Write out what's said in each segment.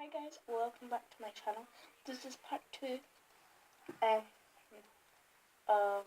Hi guys, welcome back to my channel. This is part 2 of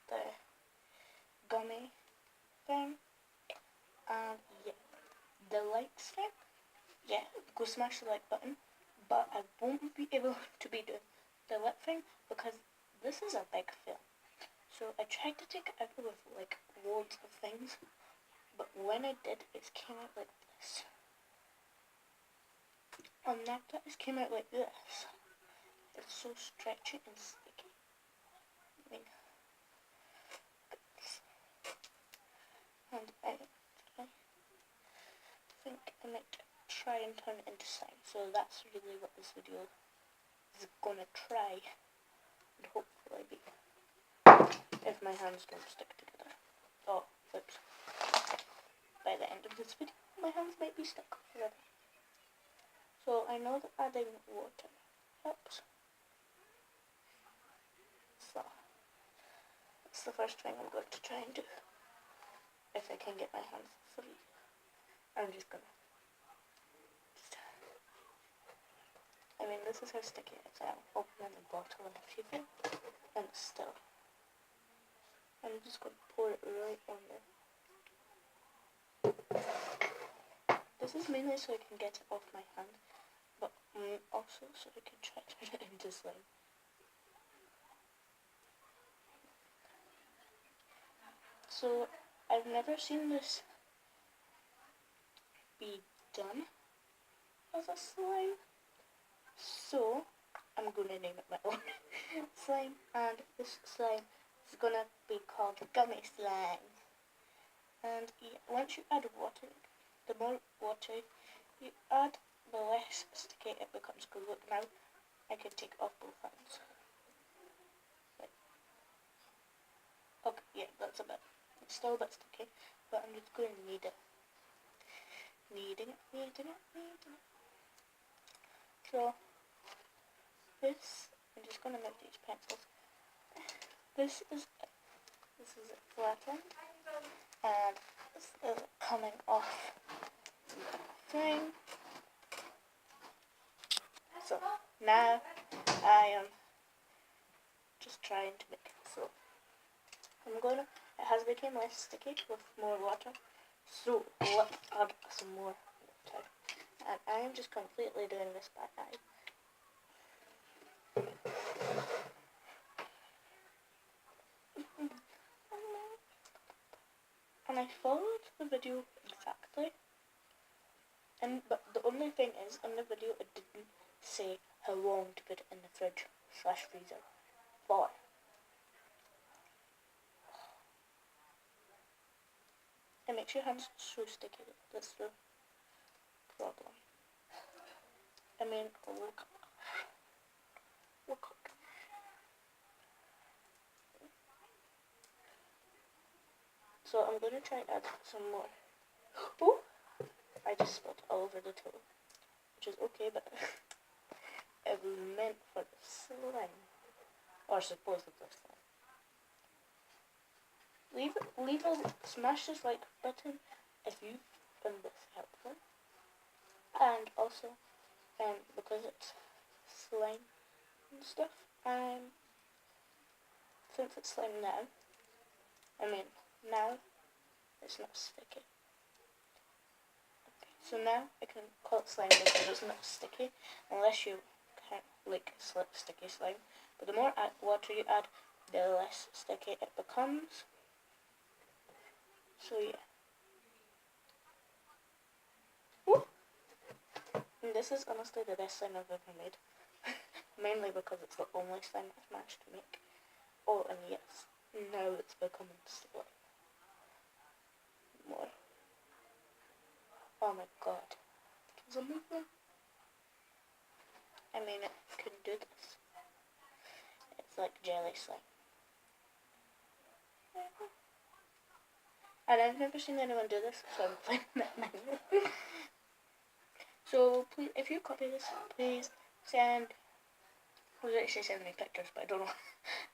the gummy thing, and yeah, the likes thing. Yeah, go smash the like button, but I won't be able to be doing the lip thing because this is a big film. So I tried to take it out with like loads of things, but when I did, it came out like this. And that just came out like this. It's so stretchy and sticky. I mean, and I think I might try and turn it into slime. So that's really what this video is gonna try and hopefully be. If my hands don't stick together. Oh, oops. By the end of this video, my hands might be stuck forever. So I know that adding water helps. So that's the first thing I'm going to try and do. If I can get my hands free. I'm just gonna I mean, this is how sticky it is. I'm opening the bottle and everything, and still. I'm just going to pour it right on there. This is mainly so I can get it off my hand, but also so I can try to turn it into slime. So, I've never seen this be done as a slime, so I'm gonna name it my own slime, and this slime is gonna be called gummy slime. And yeah, once you add water, the more water you add, the less sticky it becomes. Because look now, I can take off both hands. Okay, yeah, that's a bit. It's still a bit sticky, but I'm just going to knead it. Kneading it. So, this, I'm just going to make these pencils. This is it flattened, and this is it coming off the thing. So, now I am just trying to make it. So, it has become less sticky with more water. So, let's add some more water. And I am just completely doing this by eye. And I followed the video exactly. But the only thing is, in the video it didn't say how long to put it in the fridge / freezer for. It makes your hands so sticky. That's the problem. I mean, look. So I'm going to try and add some more. Oh! I just spilled all over the table. Which is okay, but it was meant for the slime. Or supposedly slime. Smash this like button if you find this helpful. And also, because it's slime and stuff, since it's slime now, now it's not sticky. Okay, so now I can call it slime because it's not sticky, unless you can't like sticky slime. But the more water you add, the less sticky it becomes. So yeah. Woo! And this is honestly the best slime I've ever made. Mainly because it's the only slime I've managed to make. Oh, and yes, now it's becoming slime. More. Oh my god. It's amazing. I mean, it can do this. It's like jelly slime. And I've never seen anyone do this, so I'm finding that manual. So please, if you copy this, please send. I was actually send me pictures, but I don't know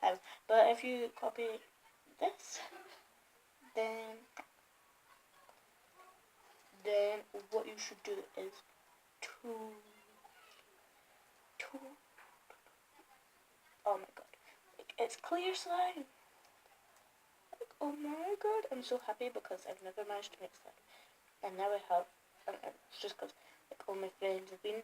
how. But if you copy this, then what you should do is to Oh my god. Like, it's clear slime. Like, oh my god. I'm so happy because I've never managed to make slime. And now I have. And it's just because like all my friends have been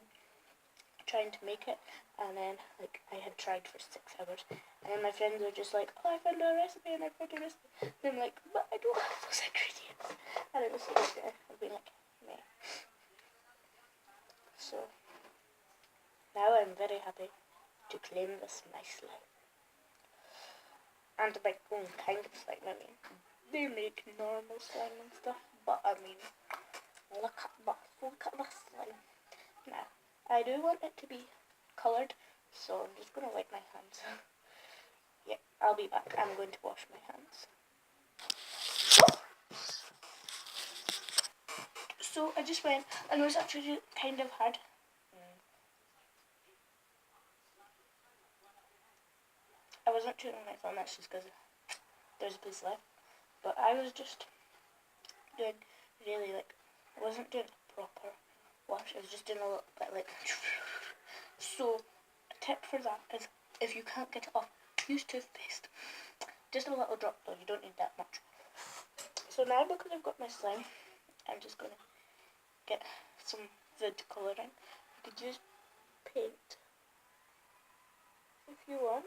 trying to make it, and then like I had tried for 6 hours, and then my friends were just like, oh, I found a recipe and I found a recipe, and I'm like, but I don't have those ingredients, and it was so good. I've been like, meh. So now I'm very happy to claim this my slime, and my own kind of slime. I mean, they make normal slime and stuff, but I mean, look at my slime. Now I do want it to be coloured, so I'm just gonna wipe my hands. Yeah, I'll be back. I'm going to wash my hands. So I just went, and it was actually kind of hard. I wasn't turning my phone, that's just because there's a piece left. But I was just doing really like, I wasn't doing a proper wash, I was just doing a little bit like. So a tip for that is if you can't get it off, use toothpaste. Just a little drop though, you don't need that much. So now because I've got my slime, I'm just going to get some food colouring. You could use paint if you want.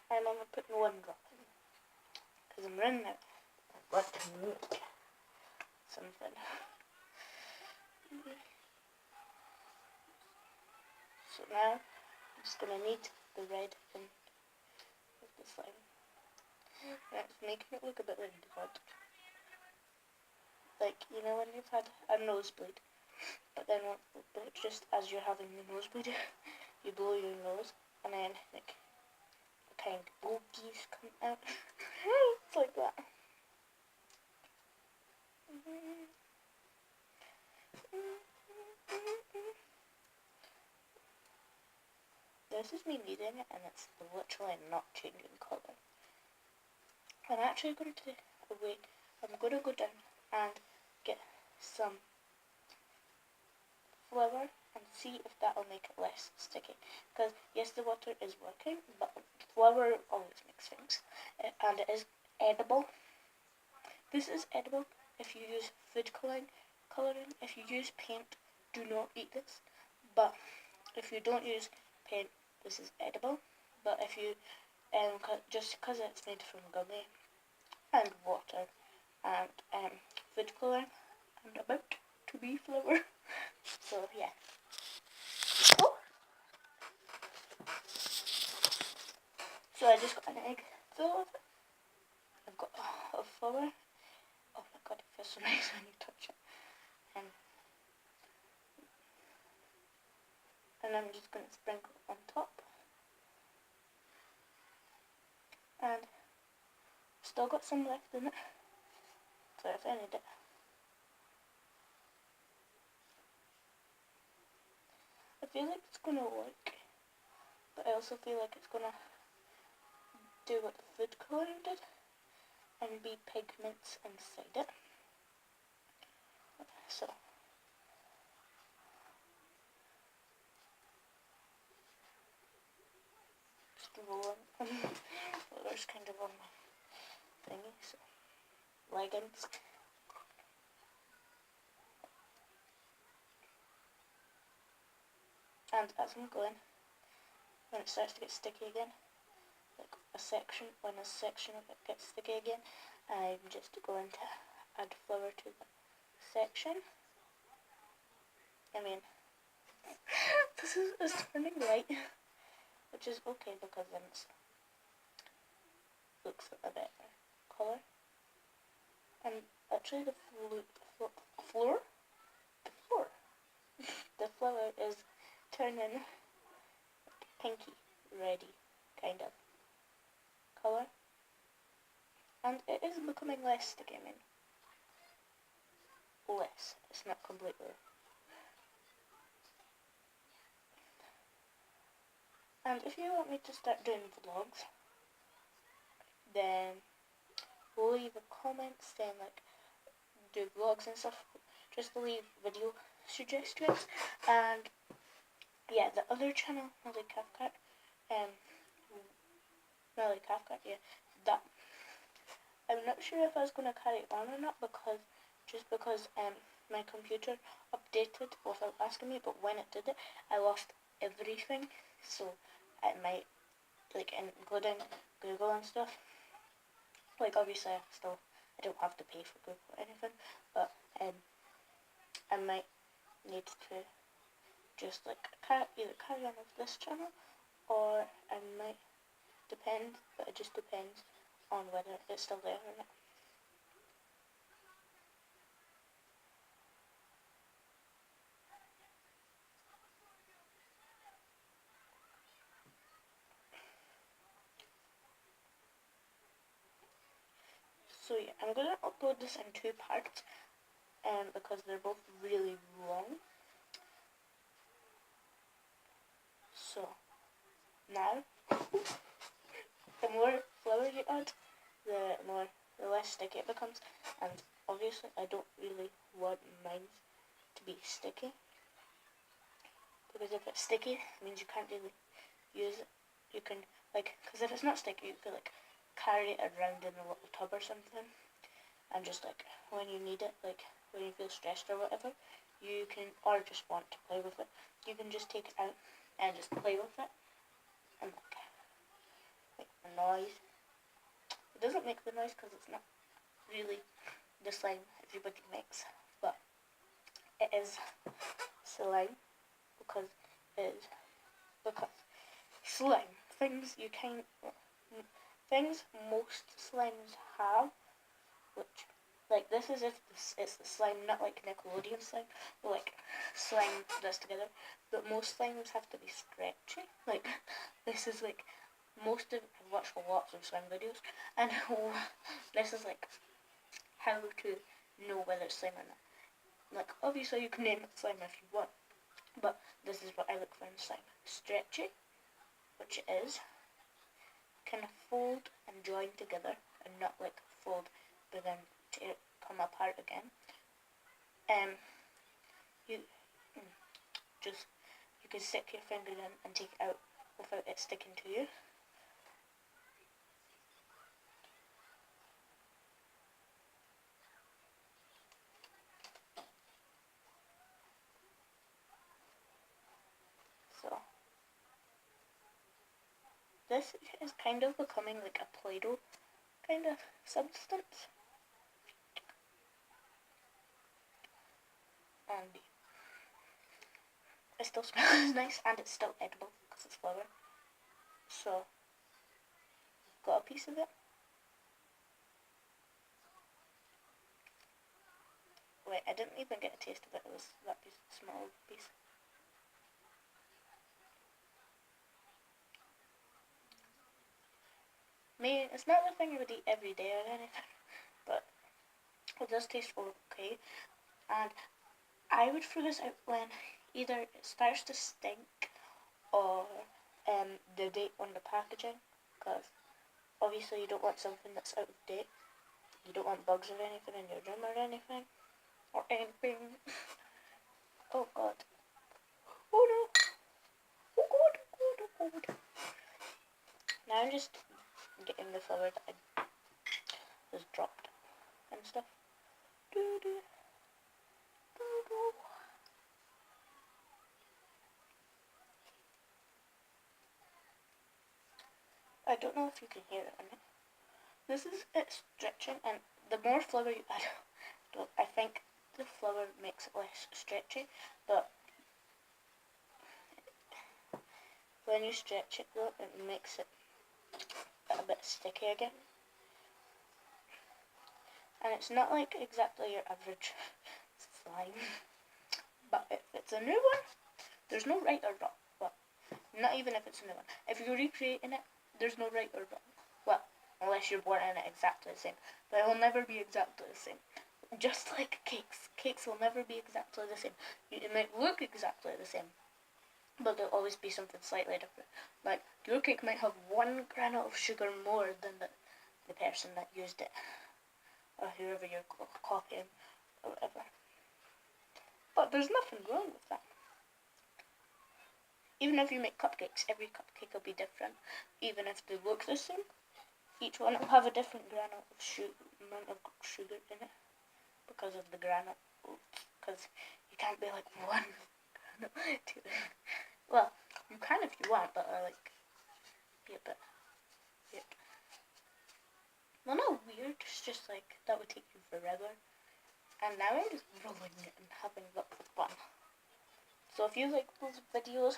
I'm only putting 1 drop in because I'm running out. I've got to make something. So now I'm just going to knead the red in with the slime. That's making it look a bit like blood. Like, you know when you've had a nosebleed, but then just as you're having the nosebleed, you blow your nose, and then like the kind of bulkies come out. It's like that. This is me kneading it, and it's literally not changing colour. I'm actually going to wait. I'm going to go down and get some flour and see if that will make it less sticky. Because yes, the water is working, but flour always makes things. And it is edible. This is edible if you use food colouring. If you use paint, do not eat this. But if you don't use paint, this is edible. But if you, just because it's made from gummy and water and food colouring and about to be flour. So yeah. Oh. So I just got an egg full of it. I've got a flour. Oh my god, it feels so nice when you touch it. And I'm just going to sprinkle on top. And still got some left in it, so if I need it. I feel like it's going to work, but I also feel like it's going to do what the food colouring did and be pigments inside it. So just rolling. Well, there's kind of on my thingy, so leggings. And as I'm going, when it starts to get sticky again, like when a section of it gets sticky again, I'm just going to add flour to the section. I mean, this is turning white, which is okay because then it looks a better colour. And actually the flour is turning pinky, reddy kind of colour. And it is becoming less sticky, I mean, less, it's not completely. And if you want me to start doing vlogs, then go leave a comment saying like do vlogs and stuff. Just leave video suggestions. And yeah, the other channel, Melly Cathcart, Melly Cathcart, yeah, that I'm not sure if I was gonna carry it on or not because my computer updated without asking me, but when it did it, I lost everything. So it might, like, including Google and stuff. Like, obviously, I don't have to pay for Google or anything, but I might need to just like either carry on with this channel, or I might but it just depends on whether it's still there or not. So yeah, I'm gonna upload this in 2 parts, because they're both really long. So now, the more flour you add, the less sticky it becomes, and obviously I don't really want mine to be sticky, because if it's sticky, it means you can't really use it. You can, like, because if it's not sticky, you could like carry it around in a little tub or something, and just like when you need it, like when you feel stressed or whatever, you can, or just want to play with it, you can just take it out and just play with it and like make the noise. It doesn't make the noise because it's not really the slime everybody makes, but it is slime because it is because slime things most slimes have, which like this is if it's the slime, not like Nickelodeon slime, but like slime that's together. But most slimes have to be stretchy. Like this is like I've watched lots of slime videos, and this is like how to know whether it's slime or not. Like obviously you can name it slime if you want, but this is what I look for in slime: stretchy, which is kind of fold and join together, and not like fold but then come apart again. You you can stick your finger in and take it out without it sticking to you. So this is kind of becoming like a Play-Doh kind of substance. And it still smells nice, and it's still edible because it's flour. So, got a piece of it. Wait, I didn't even get a taste of it. It was that piece, small piece. It's not the thing you would eat every day or anything, but it does taste okay. And I would figure this out when either it starts to stink or the date on the packaging, because obviously you don't want something that's out of date. You don't want bugs or anything in your room or anything. Oh god. Oh no. Oh god. Oh god. Oh god. Now I'm just getting the flour that I just dropped and stuff. I don't know if you can hear it or not. This is it stretching, and the more flour you add, I think the flour makes it less stretchy, but when you stretch it though, it makes it a bit sticky again. And it's not like exactly your average slime, but if it's a new one, there's no right or wrong. Well, not even if it's a new one. If you're recreating it, there's no right or wrong. Well, unless you're born in it exactly the same. But it will never be exactly the same. Just like cakes. Cakes will never be exactly the same. It might look exactly the same, but there'll always be something slightly different. Like, your cake might have 1 granule of sugar more than the person that used it. or whoever you're copying or whatever. But there's nothing wrong with that. Even if you make cupcakes, every cupcake will be different. Even if they look the same, each one will have a different amount of sugar in it because of the granite. Because you can't be like one granite, two. Well, you can if you want, but be a bit weird. Well, not weird, it's just like that would take you forever. And now I'm just rolling it and having lots of fun. So if you like those videos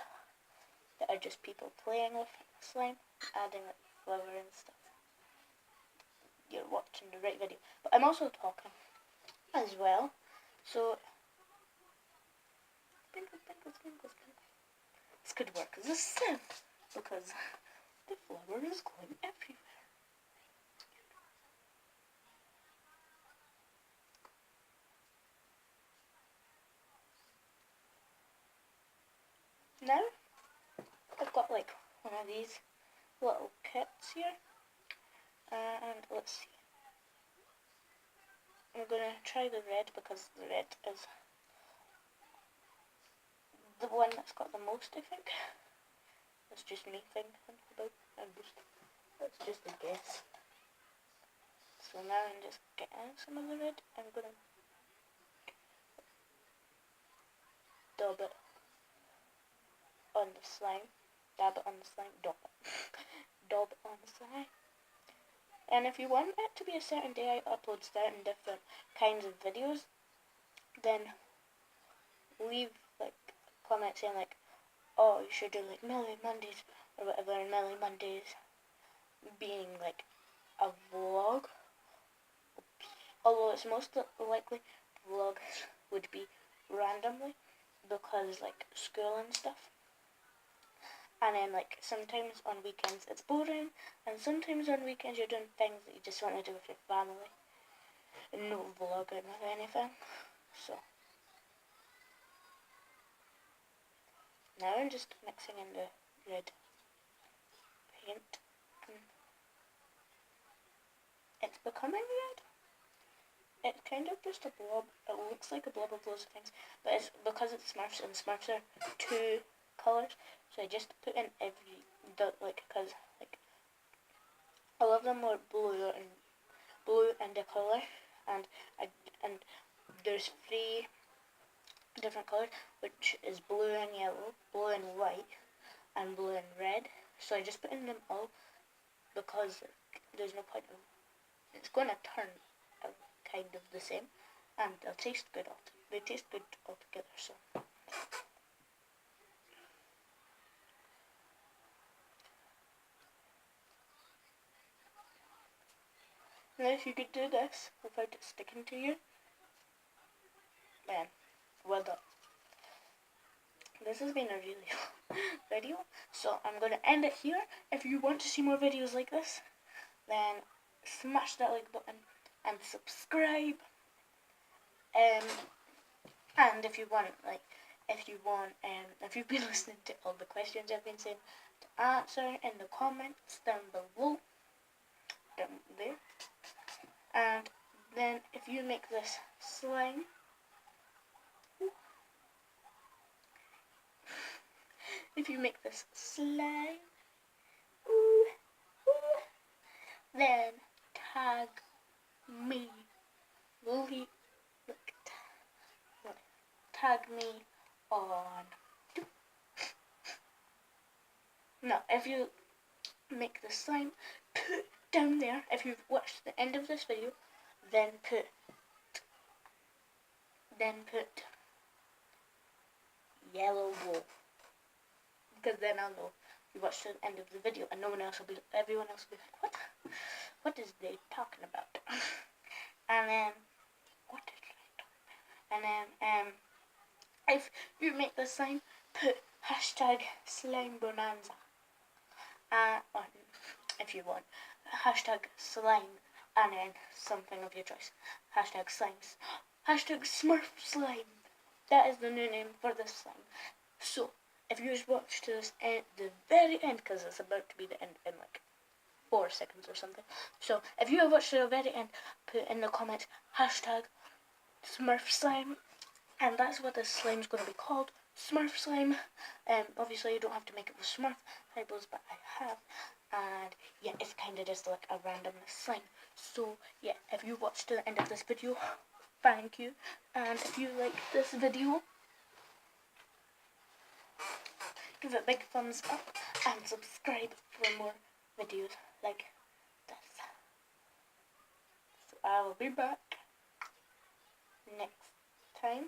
that are just people playing with slime, adding like flavor and stuff, you're watching the right video. But I'm also talking as well, so this could work as a sieve because the flour is going everywhere. Now I've got like one of these little kits here, and let's see. I'm gonna try the red because the red is the one that's got the most, I think. That's just me thinking about it. That's just a guess. So now I'm just getting some of the red. I'm gonna dab it on the slime. Dab it on the slime. Dab it. Dab it on the slime. And if you want it to be a certain day I upload certain different kinds of videos, then leave like a comment saying like, oh, you should do like Melly Mondays or whatever, and Melly Mondays being like a vlog. Although it's most likely vlogs would be randomly because like school and stuff. And then like sometimes on weekends it's boring, and sometimes on weekends you're doing things that you just want to do with your family and no vlogging or anything. So now I'm just mixing in the red paint. It's becoming red. It's kind of just a blob. It looks like a blob of loads of things, but it's because it's Smurfs, and Smurfs are two colours, so I just put in because like all of them were blue and a colour, and there's 3 different colours, which is blue and yellow, blue and white, and blue and red. So I just put in them all because there's no point of it's gonna turn out kind of the same, and they'll taste good. They taste good altogether. So now if you could do this without it sticking to you, then well done. This has been a really video, so I'm gonna end it here. If you want to see more videos like this, then smash that like button and subscribe. And if you've been listening to all the questions I've been saying, to answer in the comments down below, down there. And then if you make this slime, then tag me. Tag me on. No, if you make the slime, put down there. If you've watched the end of this video, then put yellow wool, because then I'll know you watched the end of the video, and everyone else will be like, what is they talking about? And then if you make the slime, put hashtag slime bonanza. If you want, hashtag slime, and then something of your choice. Hashtag slimes. Hashtag Smurf slime. That is the new name for this slime. So if you just watch to this the very end, because it's about to be the end in like 4 seconds or something. So if you have watched to the very end, put in the comments hashtag Smurf slime, and that's what this slime's going to be called, Smurf slime. Obviously you don't have to make it with Smurf Haribo's, but I have, and yeah, it's kind of just like a random slime. So yeah, if you watched to the end of this video, thank you, and if you like this video, give it a big thumbs up and subscribe for more videos like this. So I will be back next time.